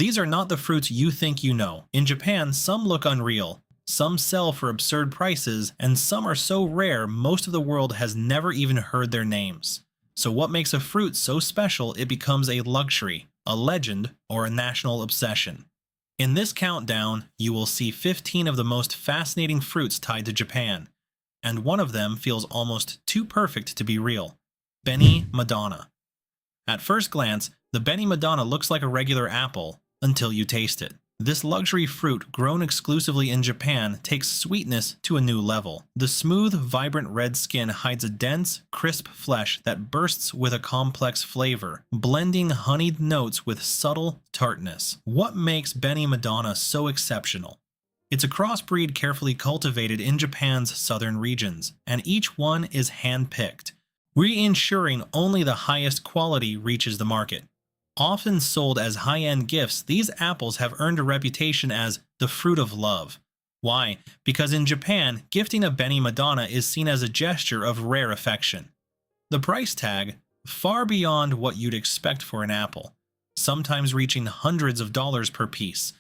These are not the fruits you think you know. In Japan, some look unreal, some sell for absurd prices, and some are so rare most of the world has never even heard their names. So what makes a fruit so special it becomes a luxury, a legend, or a national obsession? In this countdown, you will see 15 of the most fascinating fruits tied to Japan, and one of them feels almost too perfect to be real: Beni Madonna. At first glance, the Beni Madonna looks like a regular apple until you taste it. This luxury fruit, grown exclusively in Japan, takes sweetness to a new level. The smooth, vibrant red skin hides a dense, crisp flesh that bursts with a complex flavor, blending honeyed notes with subtle tartness. What makes Beni Madonna so exceptional? It's a crossbreed carefully cultivated in Japan's southern regions, and each one is hand-picked, ensuring only the highest quality reaches the market. Often sold as high-end gifts, these apples have earned a reputation as the fruit of love. Why? Because in Japan, gifting a Beni Madonna is seen as a gesture of rare affection. The price tag, far beyond what you'd expect for an apple, sometimes reaching hundreds of dollars per piece.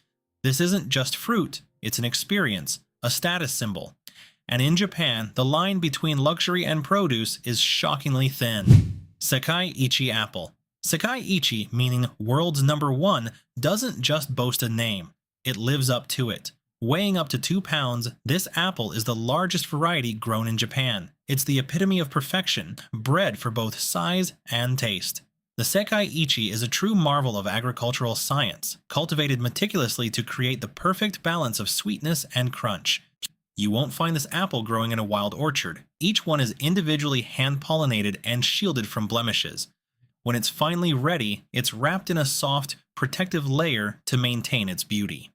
This isn't just fruit, it's an experience, a status symbol. And in Japan, the line between luxury and produce is shockingly thin. Sekai Ichi apple. Sekai Ichi, meaning world's number one, doesn't just boast a name, it lives up to it. Weighing up to 2 pounds, this apple is the largest variety grown in Japan. It's the epitome of perfection, bred for both size and taste. The Sekai Ichi is a true marvel of agricultural science, cultivated meticulously to create the perfect balance of sweetness and crunch. You won't find this apple growing in a wild orchard. Each one is individually hand-pollinated and shielded from blemishes. When it's finally ready, it's wrapped in a soft, protective layer to maintain its beauty.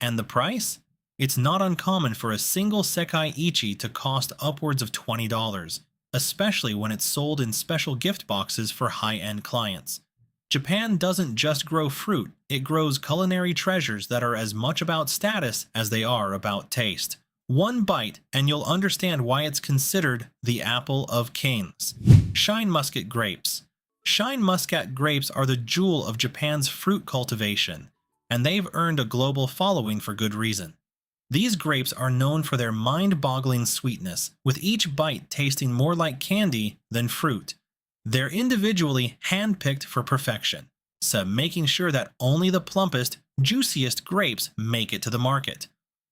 And the price? It's not uncommon for a single Sekai Ichi to cost upwards of $20, especially when it's sold in special gift boxes for high-end clients. Japan doesn't just grow fruit, it grows culinary treasures that are as much about status as they are about taste. One bite and you'll understand why it's considered the apple of kings. Shine Muscat grapes. Shine Muscat grapes are the jewel of Japan's fruit cultivation, and they've earned a global following for good reason. These grapes are known for their mind-boggling sweetness, with each bite tasting more like candy than fruit. They're individually hand-picked for perfection, so making sure that only the plumpest, juiciest grapes make it to the market.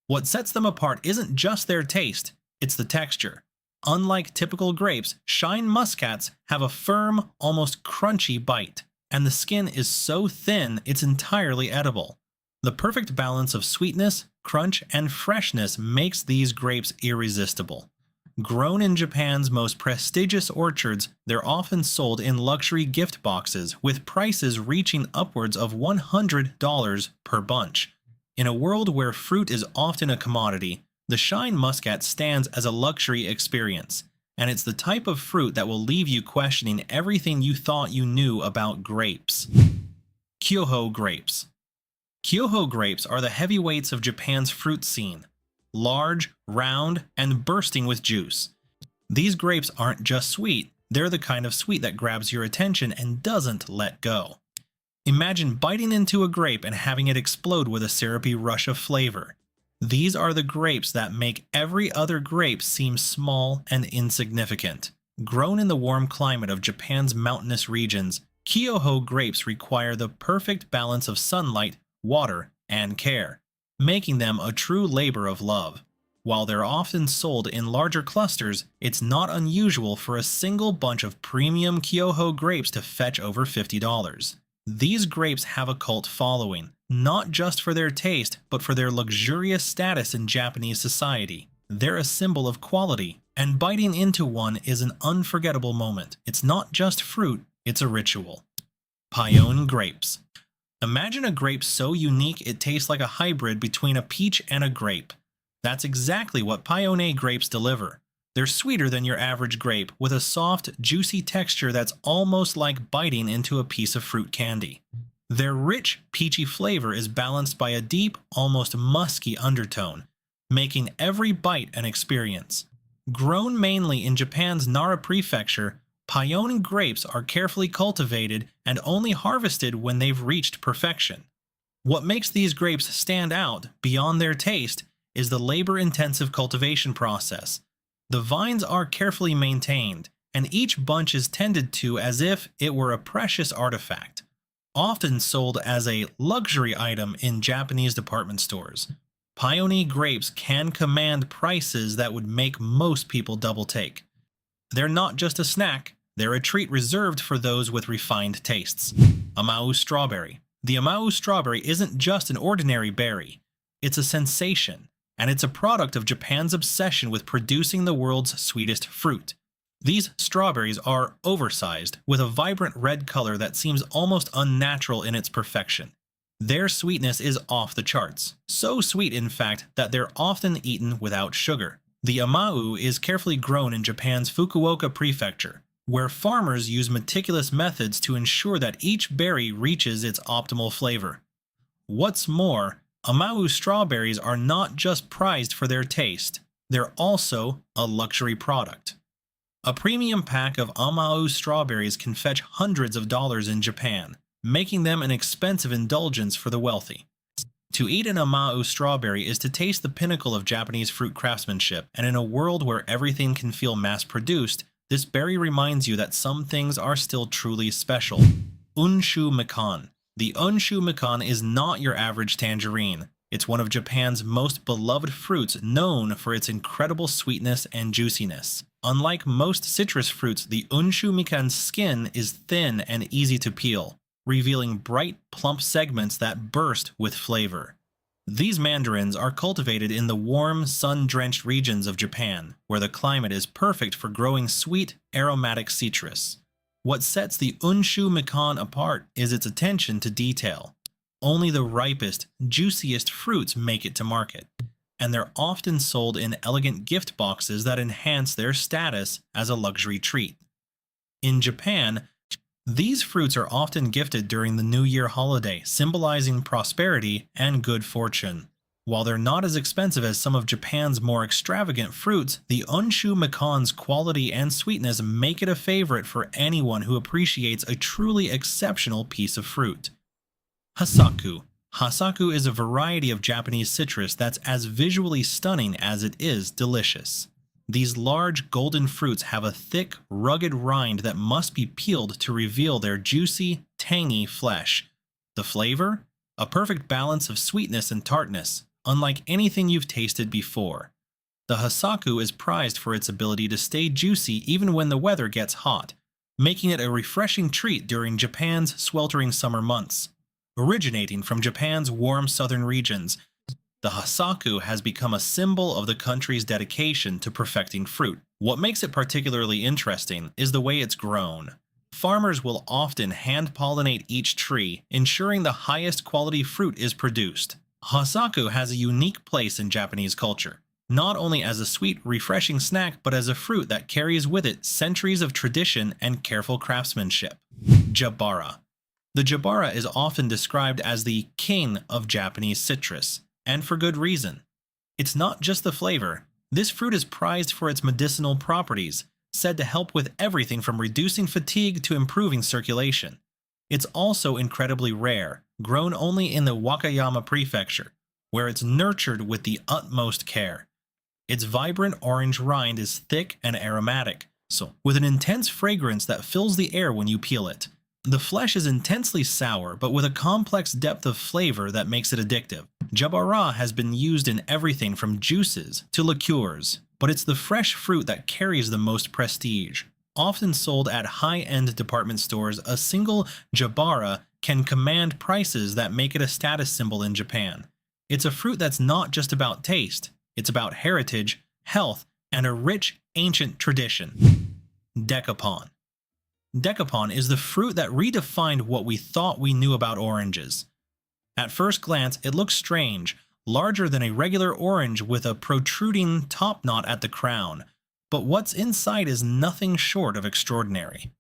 What sets them apart isn't just their taste, it's the texture. Unlike typical grapes, Shine Muscats have a firm, almost crunchy bite, and the skin is so thin it's entirely edible. The perfect balance of sweetness, crunch, and freshness makes these grapes irresistible. Grown in Japan's most prestigious orchards, they're often sold in luxury gift boxes, with prices reaching upwards of $100 per bunch. In a world where fruit is often a commodity, the Shine Muscat stands as a luxury experience, and it's the type of fruit that will leave you questioning everything you thought you knew about grapes. Kyoho grapes. Kyoho grapes are the heavyweights of Japan's fruit scene. Large, round, and bursting with juice. These grapes aren't just sweet, they're the kind of sweet that grabs your attention and doesn't let go. Imagine biting into a grape and having it explode with a syrupy rush of flavor. These are the grapes that make every other grape seem small and insignificant. Grown in the warm climate of Japan's mountainous regions, Kyoho grapes require the perfect balance of sunlight, water, and care, making them a true labor of love. While they're often sold in larger clusters, it's not unusual for a single bunch of premium Kyoho grapes to fetch over $50. These grapes have a cult following, not just for their taste, but for their luxurious status in Japanese society. They're a symbol of quality, and biting into one is an unforgettable moment. It's not just fruit, it's a ritual. Payone grapes. Imagine a grape so unique it tastes like a hybrid between a peach and a grape. That's exactly what Payone grapes deliver. They're sweeter than your average grape, with a soft, juicy texture that's almost like biting into a piece of fruit candy. Their rich, peachy flavor is balanced by a deep, almost musky undertone, making every bite an experience. Grown mainly in Japan's Nara Prefecture, Payone grapes are carefully cultivated and only harvested when they've reached perfection. What makes these grapes stand out beyond their taste is the labor-intensive cultivation process. The vines are carefully maintained, and each bunch is tended to as if it were a precious artifact, often sold as a luxury item in Japanese department stores. Peony grapes can command prices that would make most people double take. They're not just a snack, they're a treat reserved for those with refined tastes. Amau strawberry. The Amau strawberry isn't just an ordinary berry, it's a sensation, and it's a product of Japan's obsession with producing the world's sweetest fruit. These strawberries are oversized, with a vibrant red color that seems almost unnatural in its perfection. Their sweetness is off the charts, so sweet in fact that they're often eaten without sugar. The Amau is carefully grown in Japan's Fukuoka prefecture, where farmers use meticulous methods to ensure that each berry reaches its optimal flavor. What's more, Amau strawberries are not just prized for their taste, they're also a luxury product. A premium pack of Amau strawberries can fetch hundreds of dollars in Japan, making them an expensive indulgence for the wealthy. To eat an Amau strawberry is to taste the pinnacle of Japanese fruit craftsmanship, and in a world where everything can feel mass-produced, this berry reminds you that some things are still truly special. Unshu mikan. The Unshu mikan is not your average tangerine. It's one of Japan's most beloved fruits, known for its incredible sweetness and juiciness. Unlike most citrus fruits, the Unshu mikan's skin is thin and easy to peel, revealing bright, plump segments that burst with flavor. These mandarins are cultivated in the warm, sun-drenched regions of Japan, where the climate is perfect for growing sweet, aromatic citrus. What sets the Unshu mikan apart is its attention to detail. Only the ripest, juiciest fruits make it to market, and they're often sold in elegant gift boxes that enhance their status as a luxury treat. In Japan, these fruits are often gifted during the New Year holiday, symbolizing prosperity and good fortune. While they're not as expensive as some of Japan's more extravagant fruits, the Unshu mikan's quality and sweetness make it a favorite for anyone who appreciates a truly exceptional piece of fruit. Hasaku. Hasaku is a variety of Japanese citrus that's as visually stunning as it is delicious. These large golden fruits have a thick, rugged rind that must be peeled to reveal their juicy, tangy flesh. The flavor? A perfect balance of sweetness and tartness, unlike anything you've tasted before. The Hasaku is prized for its ability to stay juicy even when the weather gets hot, making it a refreshing treat during Japan's sweltering summer months. Originating from Japan's warm southern regions, the Hasaku has become a symbol of the country's dedication to perfecting fruit. What makes it particularly interesting is the way it's grown. Farmers will often hand-pollinate each tree, ensuring the highest quality fruit is produced. Hasaku has a unique place in Japanese culture, not only as a sweet, refreshing snack, but as a fruit that carries with it centuries of tradition and careful craftsmanship. Jabara. The Jabara is often described as the king of Japanese citrus, and for good reason. It's not just the flavor. This fruit is prized for its medicinal properties, said to help with everything from reducing fatigue to improving circulation. It's also incredibly rare, grown only in the Wakayama prefecture, where it's nurtured with the utmost care. Its vibrant orange rind is thick and aromatic, with an intense fragrance that fills the air when you peel it. The flesh is intensely sour, but with a complex depth of flavor that makes it addictive. Jabara has been used in everything from juices to liqueurs, but it's the fresh fruit that carries the most prestige. Often sold at high-end department stores, a single Jabara can command prices that make it a status symbol in Japan. It's a fruit that's not just about taste, it's about heritage, health, and a rich, ancient tradition. Decapon. Decapon is the fruit that redefined what we thought we knew about oranges. At first glance, it looks strange, larger than a regular orange with a protruding top knot at the crown, but what's inside is nothing short of extraordinary.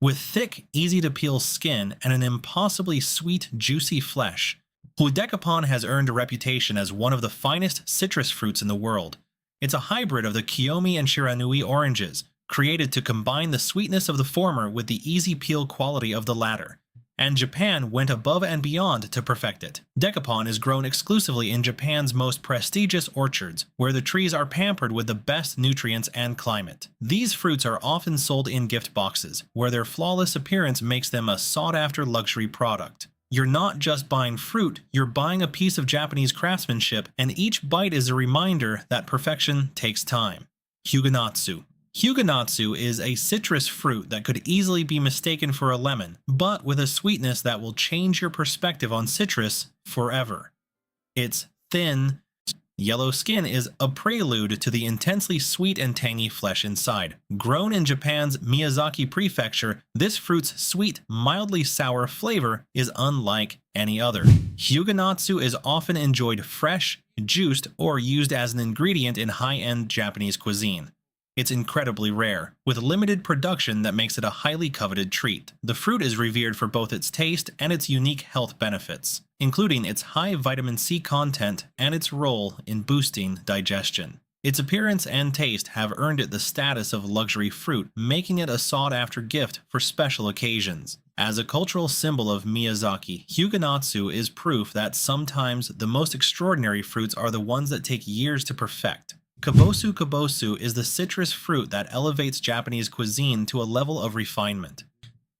With thick, easy-to-peel skin and an impossibly sweet, juicy flesh, Decapon has earned a reputation as one of the finest citrus fruits in the world. It's a hybrid of the Kiyomi and Shiranui oranges, created to combine the sweetness of the former with the easy peel quality of the latter. and Japan went above and beyond to perfect it. Decapon is grown exclusively in Japan's most prestigious orchards, where the trees are pampered with the best nutrients and climate. These fruits are often sold in gift boxes, where their flawless appearance makes them a sought-after luxury product. You're not just buying fruit, you're buying a piece of Japanese craftsmanship, and each bite is a reminder that perfection takes time. Hyuganatsu. Hyuganatsu is a citrus fruit that could easily be mistaken for a lemon, but with a sweetness that will change your perspective on citrus forever. Its thin, yellow skin is a prelude to the intensely sweet and tangy flesh inside. Grown in Japan's Miyazaki prefecture, this fruit's sweet, mildly sour flavor is unlike any other. Hyuganatsu is often enjoyed fresh, juiced, or used as an ingredient in high-end Japanese cuisine. It's incredibly rare, with limited production that makes it a highly coveted treat. The fruit is revered for both its taste and its unique health benefits, including its high vitamin C content and its role in boosting digestion. Its appearance and taste have earned it the status of luxury fruit, making it a sought-after gift for special occasions. As a cultural symbol of Miyazaki, Hyuganatsu is proof that sometimes the most extraordinary fruits are the ones that take years to perfect. Kabosu kabosu is the citrus fruit that elevates Japanese cuisine to a level of refinement.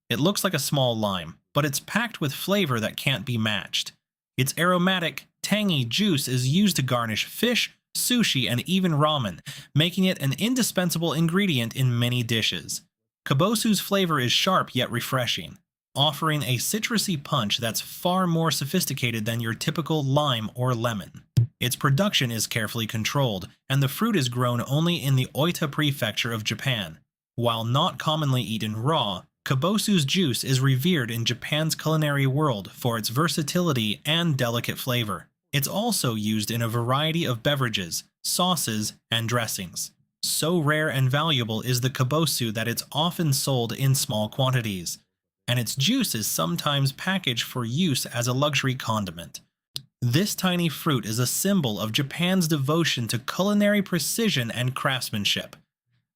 It looks like a small lime, but it's packed with flavor that can't be matched. Its aromatic, tangy juice is used to garnish fish, sushi, and even ramen, making it an indispensable ingredient in many dishes. Kabosu's flavor is sharp yet refreshing, offering a citrusy punch that's far more sophisticated than your typical lime or lemon. Its production is carefully controlled, and the fruit is grown only in the Oita prefecture of Japan. While not commonly eaten raw, kabosu's juice is revered in Japan's culinary world for its versatility and delicate flavor. It's also used in a variety of beverages, sauces, and dressings. So rare and valuable is the kabosu that it's often sold in small quantities, and its juice is sometimes packaged for use as a luxury condiment. This tiny fruit is a symbol of Japan's devotion to culinary precision and craftsmanship.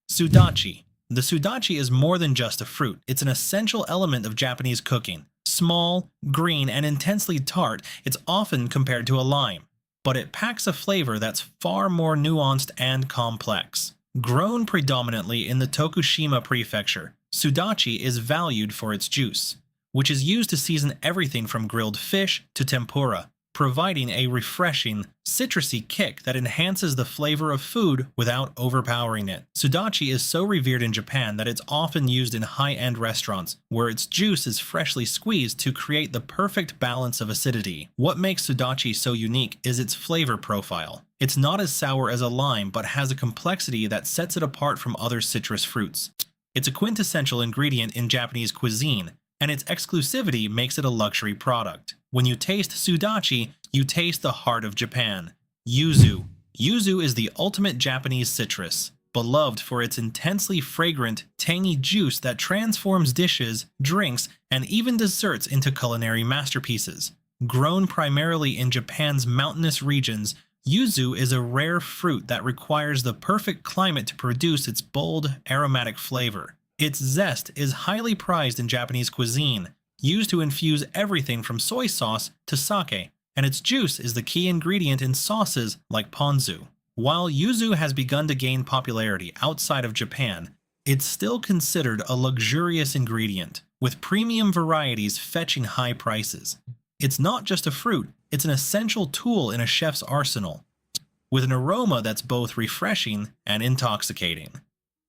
Sudachi. The sudachi is more than just a fruit. It's an essential element of Japanese cooking. Small, green, and intensely tart, it's often compared to a lime, but it packs a flavor that's far more nuanced and complex. Grown predominantly in the Tokushima prefecture, sudachi is valued for its juice, which is used to season everything from grilled fish to tempura, providing a refreshing, citrusy kick that enhances the flavor of food without overpowering it. Sudachi is so revered in Japan that it's often used in high-end restaurants, where its juice is freshly squeezed to create the perfect balance of acidity. What makes sudachi so unique is its flavor profile. It's not as sour as a lime, but has a complexity that sets it apart from other citrus fruits. It's a quintessential ingredient in Japanese cuisine, and its exclusivity makes it a luxury product. When you taste sudachi, you taste the heart of Japan. Yuzu. Yuzu is the ultimate Japanese citrus, beloved for its intensely fragrant, tangy juice that transforms dishes, drinks, and even desserts into culinary masterpieces. Grown primarily in Japan's mountainous regions, yuzu is a rare fruit that requires the perfect climate to produce its bold, aromatic flavor. Its zest is highly prized in Japanese cuisine, used to infuse everything from soy sauce to sake, and its juice is the key ingredient in sauces like ponzu. While yuzu has begun to gain popularity outside of Japan, it's still considered a luxurious ingredient, with premium varieties fetching high prices. It's not just a fruit, it's an essential tool in a chef's arsenal, with an aroma that's both refreshing and intoxicating.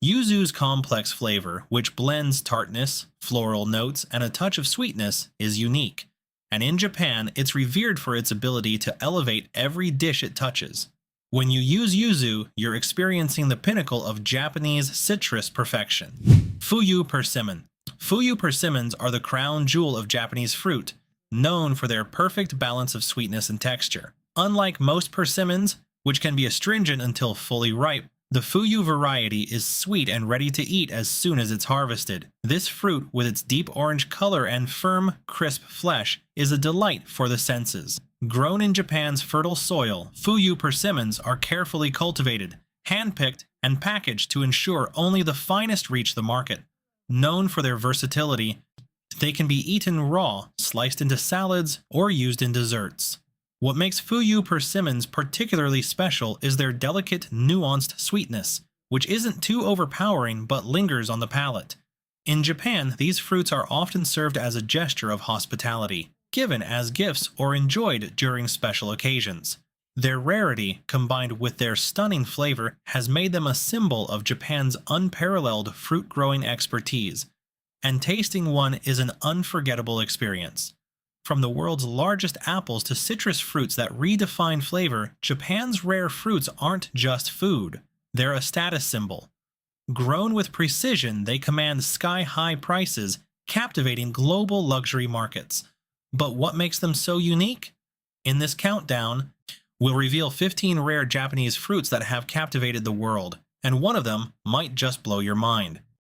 Yuzu's complex flavor, which blends tartness, floral notes, and a touch of sweetness, is unique, and in Japan, it's revered for its ability to elevate every dish it touches. When you use yuzu, you're experiencing the pinnacle of Japanese citrus perfection. Fuyu persimmon. Fuyu persimmons are the crown jewel of Japanese fruit, known for their perfect balance of sweetness and texture. Unlike most persimmons, which can be astringent until fully ripe, the fuyu variety is sweet and ready to eat as soon as it's harvested. This fruit, with its deep orange color and firm, crisp flesh, is a delight for the senses. Grown in Japan's fertile soil, fuyu persimmons are carefully cultivated, hand-picked, and packaged to ensure only the finest reach the market. Known for their versatility, They can be eaten raw, sliced into salads, or used in desserts. What makes fuyu persimmons particularly special is their delicate, nuanced sweetness, which isn't too overpowering but lingers on the palate. In Japan, these fruits are often served as a gesture of hospitality, given as gifts or enjoyed during special occasions. Their rarity, combined with their stunning flavor, has made them a symbol of Japan's unparalleled fruit growing expertise, and tasting one is an unforgettable experience. From the world's largest apples to citrus fruits that redefine flavor, Japan's rare fruits aren't just food, they're a status symbol. Grown with precision, they command sky-high prices, captivating global luxury markets. But what makes them so unique? In this countdown, we'll reveal 15 rare Japanese fruits that have captivated the world, and one of them might just blow your mind.